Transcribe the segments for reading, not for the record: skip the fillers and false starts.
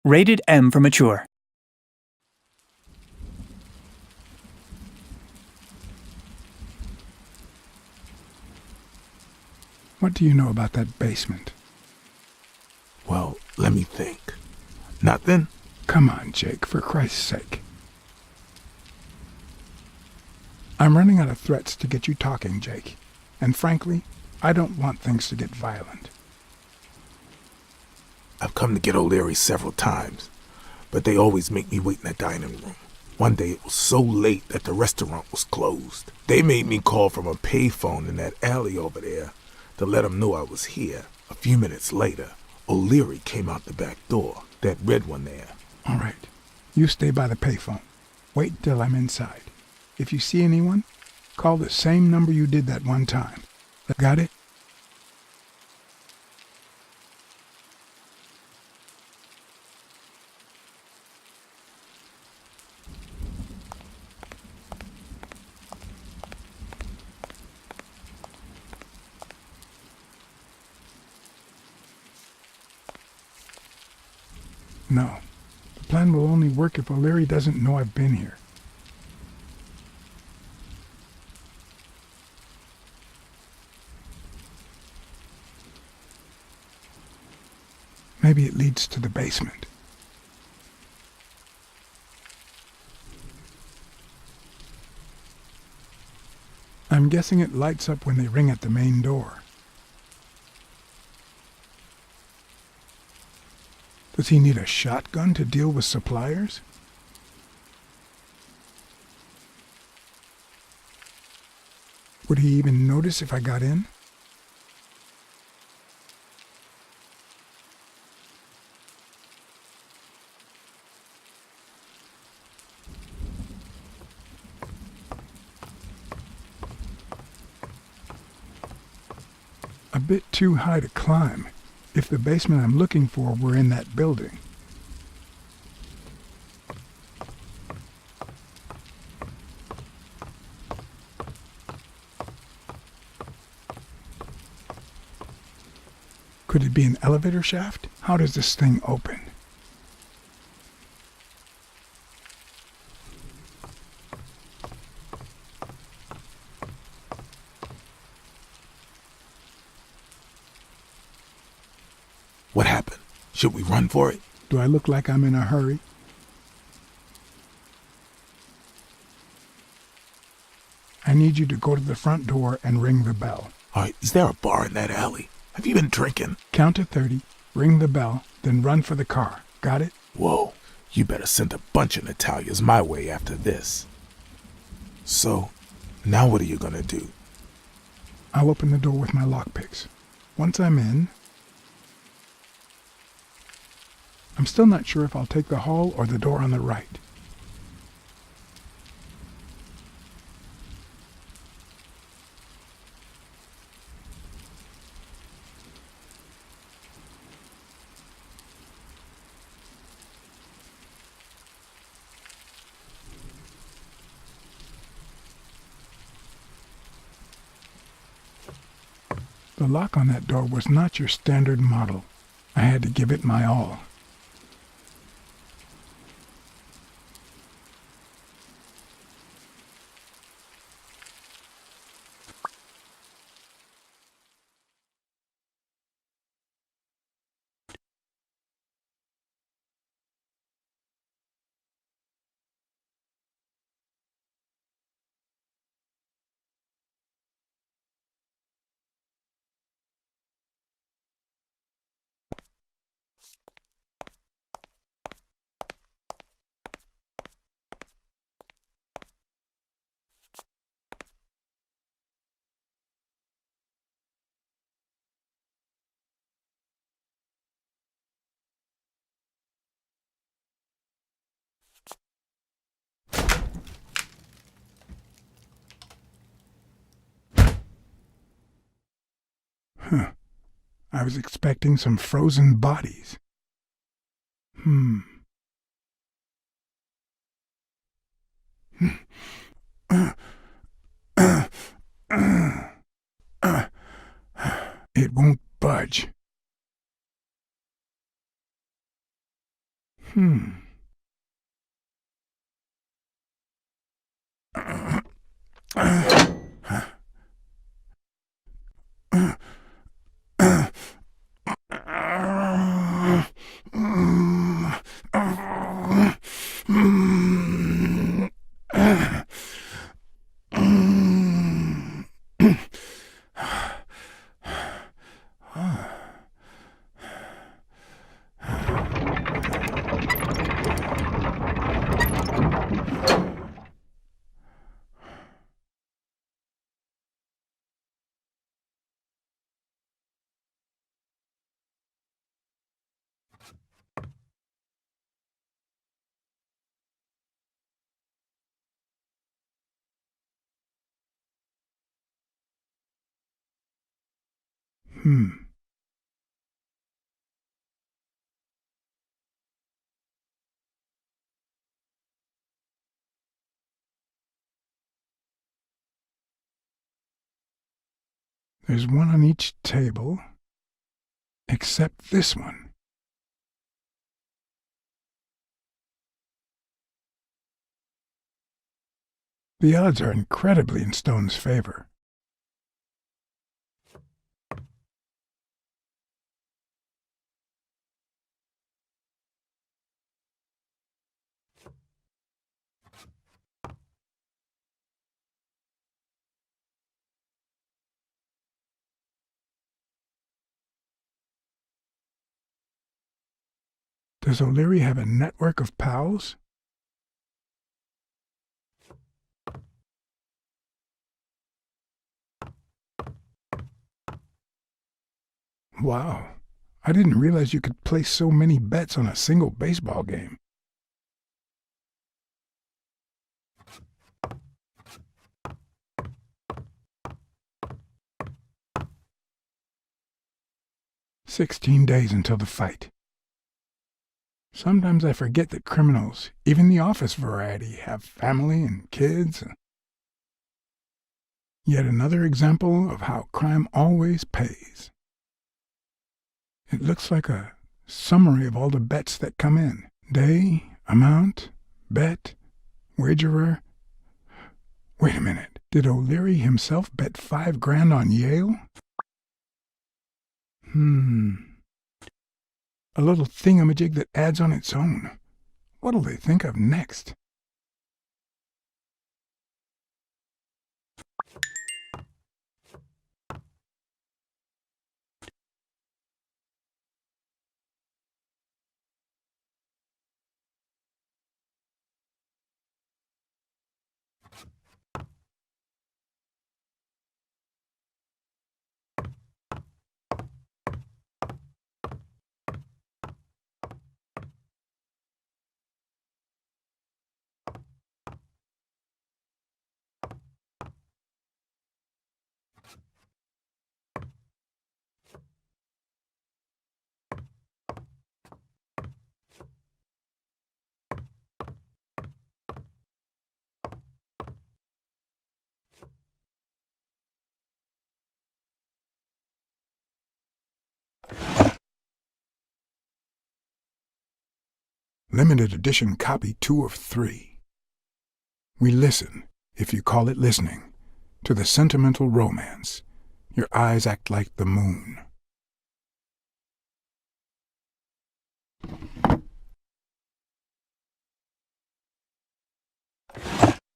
Rated M for mature. What do you know about that basement? Well, let me think. Nothing? Come on, Jake, for Christ's sake. I'm running out of threats to get you talking, Jake. And frankly, I don't want things to get violent. I've come to get O'Leary several times, but they always make me wait in the dining room. One day it was so late that the restaurant was closed. They made me call from a payphone in that alley over there to let them know I was here. A few minutes later, O'Leary came out the back door, that red one there. All right. You stay by the payphone. Wait till I'm inside. If you see anyone, call the same number you did that one time. Got it? No. The plan will only work if O'Leary doesn't know I've been here. Maybe it leads to the basement. I'm guessing it lights up when they ring at the main door. Does he need a shotgun to deal with suppliers? Would he even notice if I got in? A bit too high to climb, if the basement I'm looking for were in that building. Could it be an elevator shaft? How does this thing open? What happened? Should we run for it? Do I look like I'm in a hurry? I need you to go to the front door and ring the bell. All right, is there a bar in that alley? Have you been drinking? Count to 30, ring the bell, then run for the car. Got it? Whoa, you better send a bunch of Natalias my way after this. So, now what are you gonna do? I'll open the door with my lockpicks. Once I'm in, I'm still not sure if I'll take the hall or the door on the right. The lock on that door was not your standard model. I had to give it my all. I was expecting some frozen bodies. It won't budge. Hmm. Hmm. There's one on each table, except this one. The odds are incredibly in Stone's favor. Does O'Leary have a network of pals? Wow. I didn't realize you could place so many bets on a single baseball game. "16 days until the fight." Sometimes I forget that criminals, even the office variety, have family and kids. Yet another example of how crime always pays. It looks like a summary of all the bets that come in. Day, amount, bet, wagerer. Wait a minute. Did O'Leary himself bet $5,000 on Yale? A little thingamajig that adds on its own. What'll they think of next? Limited edition copy 2 of 3. We listen, if you call it listening, to the sentimental romance. Your eyes act like the moon.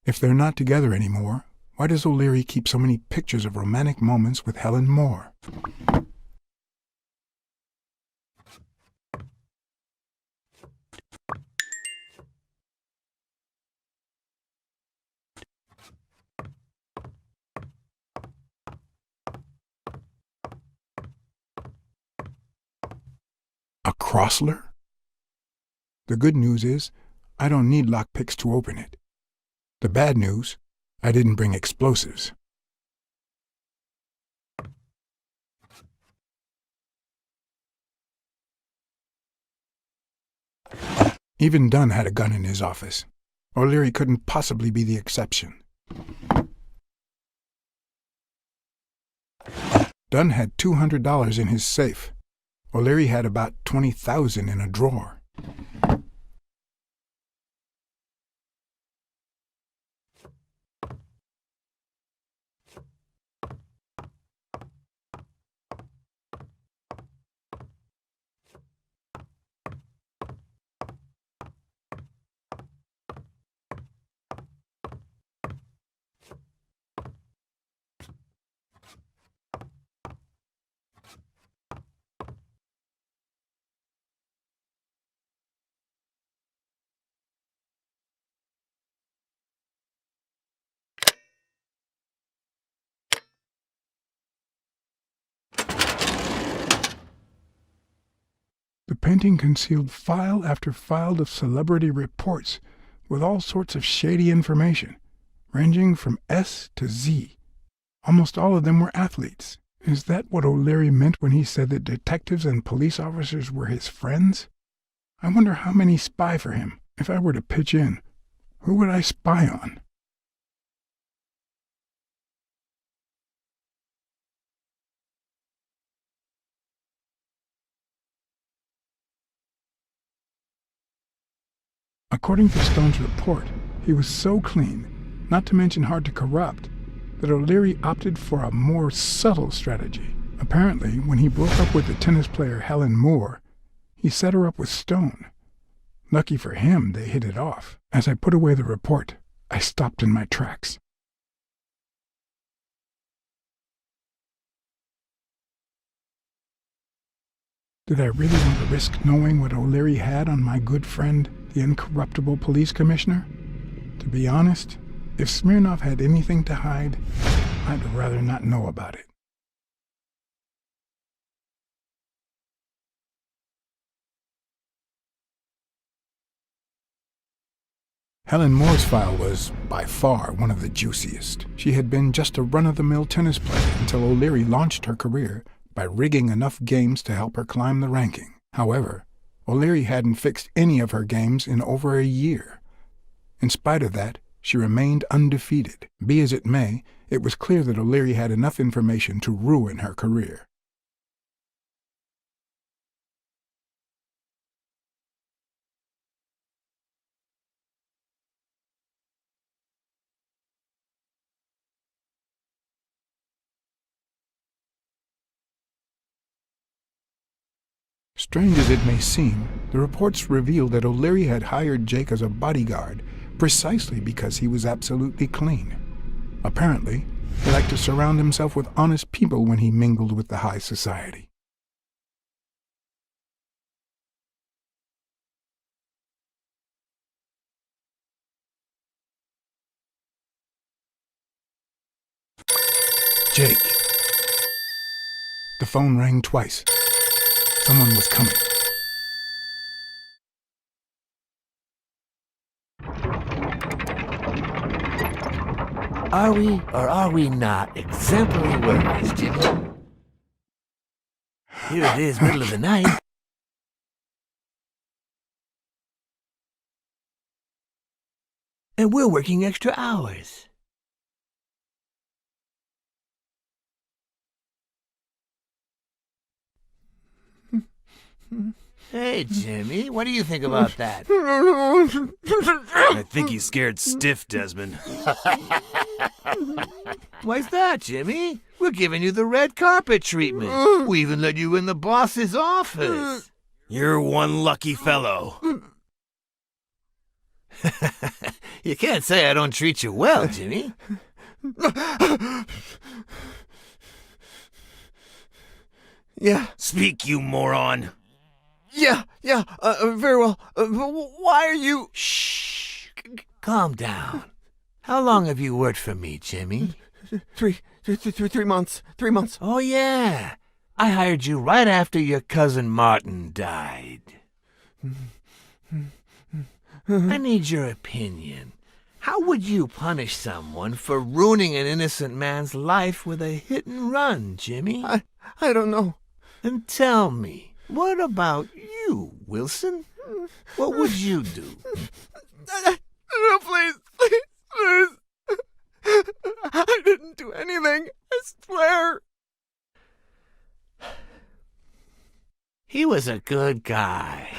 If they're not together anymore, why does O'Leary keep so many pictures of romantic moments with Helen Moore? A Crossler? The good news is, I don't need lockpicks to open it. The bad news, I didn't bring explosives. Even Dunn had a gun in his office. O'Leary couldn't possibly be the exception. Dunn had $200 in his safe. O'Leary had about $20,000 in a drawer. The painting concealed file after file of celebrity reports with all sorts of shady information, ranging from S to Z. Almost all of them were athletes. Is that what O'Leary meant when he said that detectives and police officers were his friends? I wonder how many spy for him. If I were to pitch in, who would I spy on? According to Stone's report, he was so clean, not to mention hard to corrupt, that O'Leary opted for a more subtle strategy. Apparently, when he broke up with the tennis player Helen Moore, he set her up with Stone. Lucky for him, they hit it off. As I put away the report, I stopped in my tracks. Did I really want to risk knowing what O'Leary had on my good friend, the incorruptible police commissioner? To be honest, if Smirnov had anything to hide, I'd rather not know about it. Helen Moore's file was, by far, one of the juiciest. She had been just a run-of-the-mill tennis player until O'Leary launched her career by rigging enough games to help her climb the ranking. However, O'Leary hadn't fixed any of her games in over a year. In spite of that, she remained undefeated. Be as it may, it was clear that O'Leary had enough information to ruin her career. Strange as it may seem, the reports revealed that O'Leary had hired Jake as a bodyguard precisely because he was absolutely clean. Apparently, he liked to surround himself with honest people when he mingled with the high society. Jake. The phone rang twice. Someone was coming. Are we or are we not exemplary workers, Jimmy? Here it is, middle of the night. And we're working extra hours. Hey, Jimmy, what do you think about that? I think he's scared stiff, Desmond. Why's that, Jimmy? We're giving you the red carpet treatment. We even let you in the boss's office. You're one lucky fellow. You can't say I don't treat you well, Jimmy. Yeah. Speak, you moron. Yeah, very well. Why are you... Shh. Calm down. How long have you worked for me, Jimmy? 3 months. 3 months. Oh, yeah. I hired you right after your cousin Martin died. I need your opinion. How would you punish someone for ruining an innocent man's life with a hit and run, Jimmy? I don't know. And tell me, what about you, Wilson? What would you do? No, please. I didn't do anything. I swear. He was a good guy.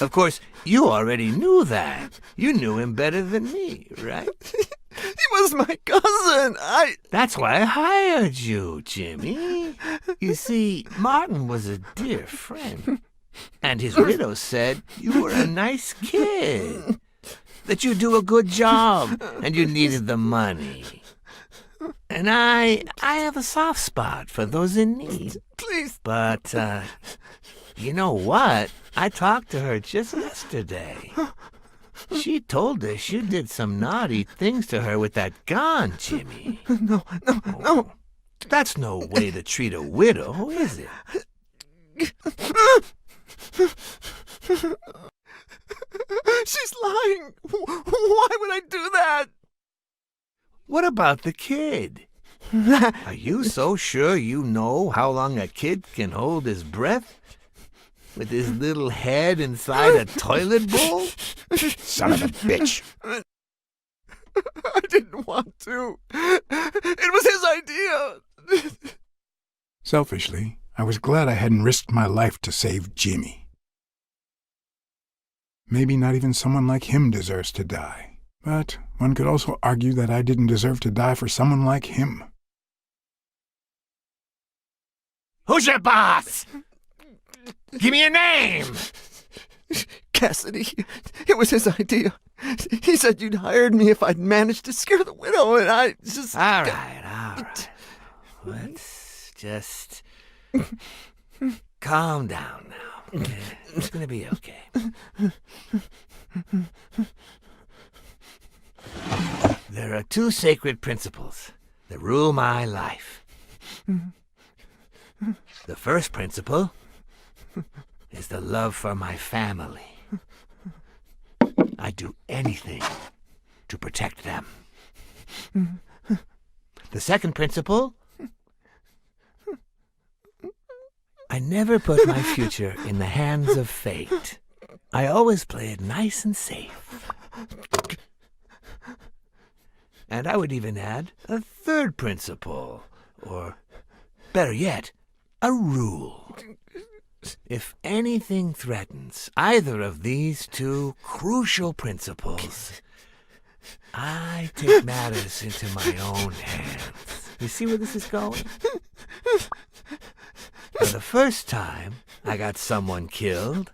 Of course, you already knew that. You knew him better than me, right? He was my cousin. That's why I hired you, Jimmy. You see, Martin was a dear friend. And his widow said you were a nice kid. That you do a good job, and you needed the money. And I have a soft spot for those in need. Please. But, you know what? I talked to her just yesterday. She told us you did some naughty things to her with that gun, Jimmy. No. That's no way to treat a widow, is it? She's lying. Why would I do that? What about the kid? Are you so sure you know how long a kid can hold his breath? With his little head inside a toilet bowl? Son of a bitch. I didn't want to. It was his idea. Selfishly, I was glad I hadn't risked my life to save Jimmy. Maybe not even someone like him deserves to die. But one could also argue that I didn't deserve to die for someone like him. Who's your boss? Give me a name! Cassidy. It was his idea. He said you'd hired me if I'd managed to scare the widow, and I just... All right. Let's just calm down now. Okay? It's gonna be okay. There are two sacred principles that rule my life. The first principle is the love for my family. I'd do anything to protect them. The second principle, I never put my future in the hands of fate. I always play it nice and safe. And I would even add a third principle, or better yet, a rule. If anything threatens either of these two crucial principles, I take matters into my own hands. You see where this is going? For the first time I got someone killed,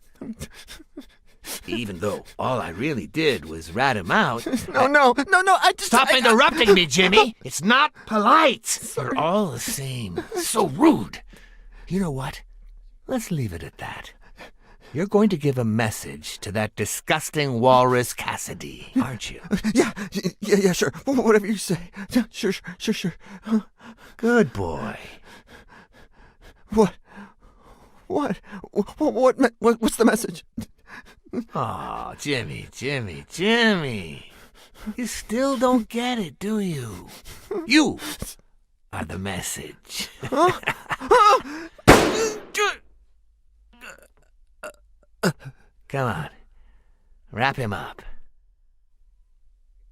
even though all I really did was rat him out. No, I just... Stop interrupting me, Jimmy! It's not polite! You're all the same. So rude. You know what? Let's leave it at that. You're going to give a message to that disgusting walrus Cassidy, aren't you? Yeah, sure. Whatever you say. Sure. Good boy. What's the message? Oh, Jimmy. You still don't get it, do you? You are the message. Come on. Wrap him up.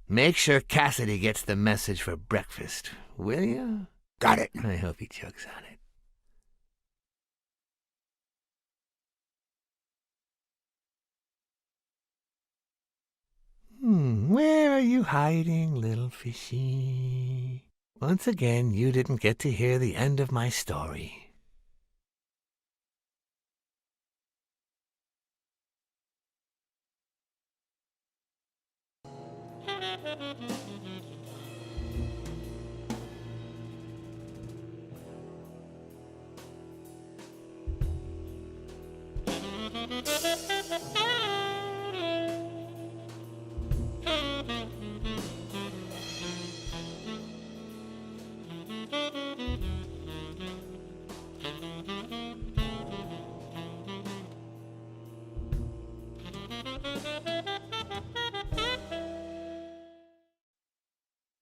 Make sure Cassidy gets the message for breakfast, will you? Got it. I hope he chugs on it. Where are you hiding, little fishy? Once again, you didn't get to hear the end of my story.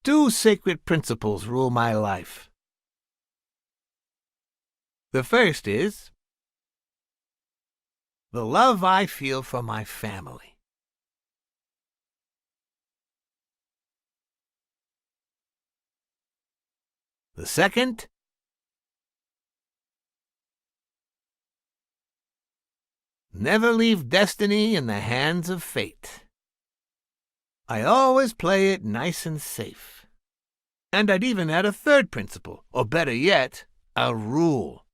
Two sacred principles rule my life. The first is the love I feel for my family. The second, never leave destiny in the hands of fate. I always play it nice and safe. And I'd even add a third principle, or better yet, a rule.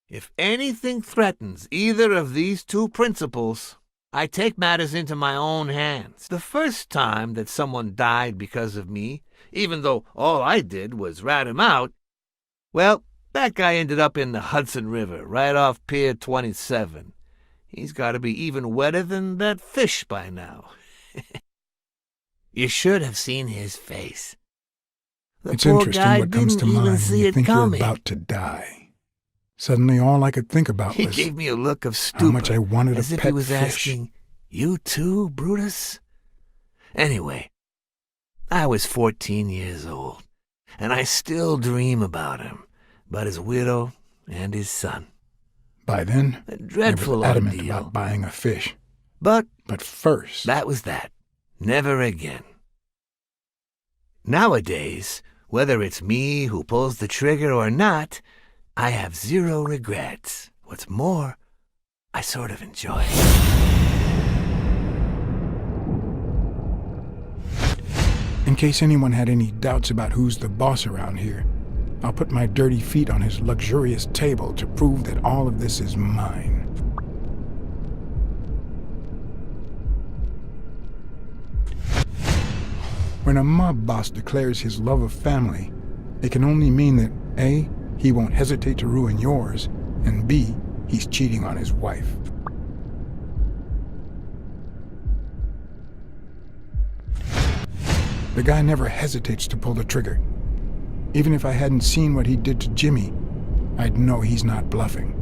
If anything threatens either of these two principles, I take matters into my own hands. The first time that someone died because of me, even though all I did was rat him out, well, that guy ended up in the Hudson River, right off Pier 27. He's got to be even wetter than that fish by now. You should have seen his face. The It's poor interesting guy what comes to didn't even mind when see you it think coming. you're about to die. Suddenly all I could think about He was gave me a look of stupor, how much I wanted as a if pet he was fish. asking, "You too, Brutus?" Anyway, I was 14 years old, and I still dream about him, about his widow and his son. By then, A I was dreadful adamant ordeal. about buying a fish. But But first, that was that. Never again. Nowadays, whether it's me who pulls the trigger or not, I have zero regrets. What's more, I sort of enjoy it. in case anyone had any doubts about who's the boss around here, I'll put my dirty feet on his luxurious table to prove that all of this is mine. When a mob boss declares his love of family, it can only mean that A, he won't hesitate to ruin yours, and B, he's cheating on his wife. The guy never hesitates to pull the trigger. Even if I hadn't seen what he did to Jimmy, I'd know he's not bluffing.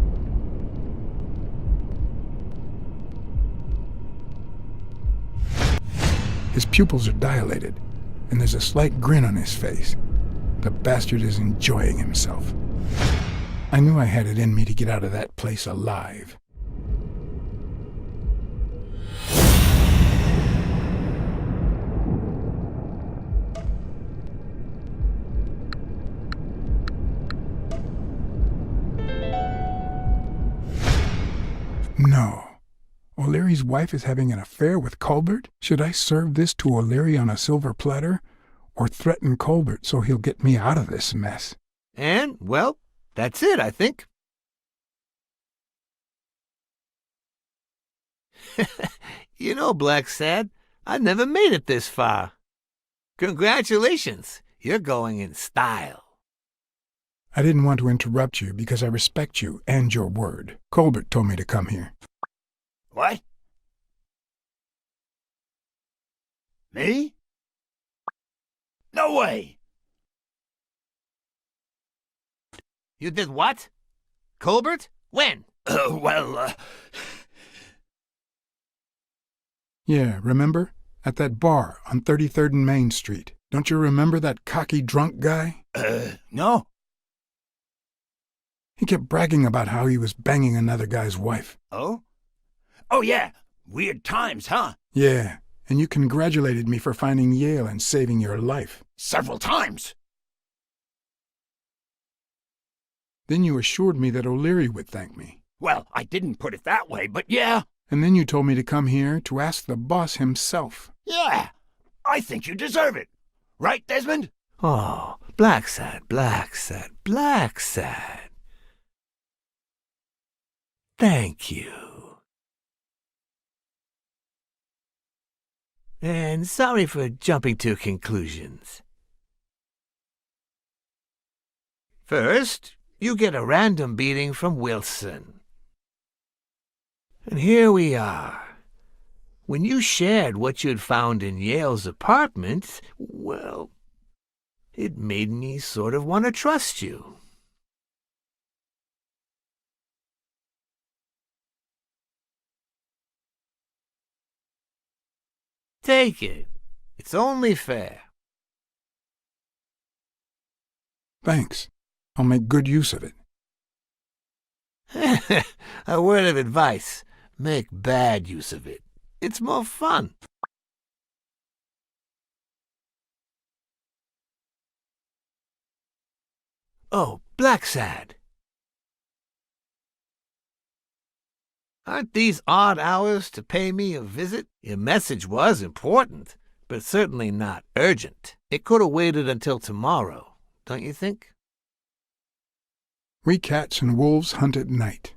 His pupils are dilated, and there's a slight grin on his face. The bastard is enjoying himself. I knew I had it in me to get out of that place alive. No. O'Leary's wife is having an affair with Colbert? Should I serve this to O'Leary on a silver platter, or threaten Colbert so he'll get me out of this mess? And, well, that's it, I think. You know, Blacksad, I never made it this far. Congratulations, you're going in style. I didn't want to interrupt you because I respect you and your word. Colbert told me to come here. What? Me? No way! You did what? Colbert? When? Yeah, remember? At that bar on 33rd and Main Street. Don't you remember that cocky drunk guy? No. He kept bragging about how he was banging another guy's wife. Oh? Oh, yeah. Weird times, huh? Yeah, and you congratulated me for finding Yale and saving your life. Several times. Then you assured me that O'Leary would thank me. Well, I didn't put it that way, but yeah. And then you told me to come here to ask the boss himself. Yeah. I think you deserve it. Right, Desmond? Oh, Blacksad, Blacksad, Blacksad. Thank you. And sorry for jumping to conclusions. First, you get a random beating from Wilson. And here we are. When you shared what you'd found in Yale's apartment, well, it made me sort of want to trust you. Take it. It's only fair. Thanks. I'll make good use of it. A word of advice. Make bad use of it. It's more fun. Oh, Blacksad. Aren't these odd hours to pay me a visit? Your message was important, but certainly not urgent. It could have waited until tomorrow, don't you think? We cats and wolves hunt at night.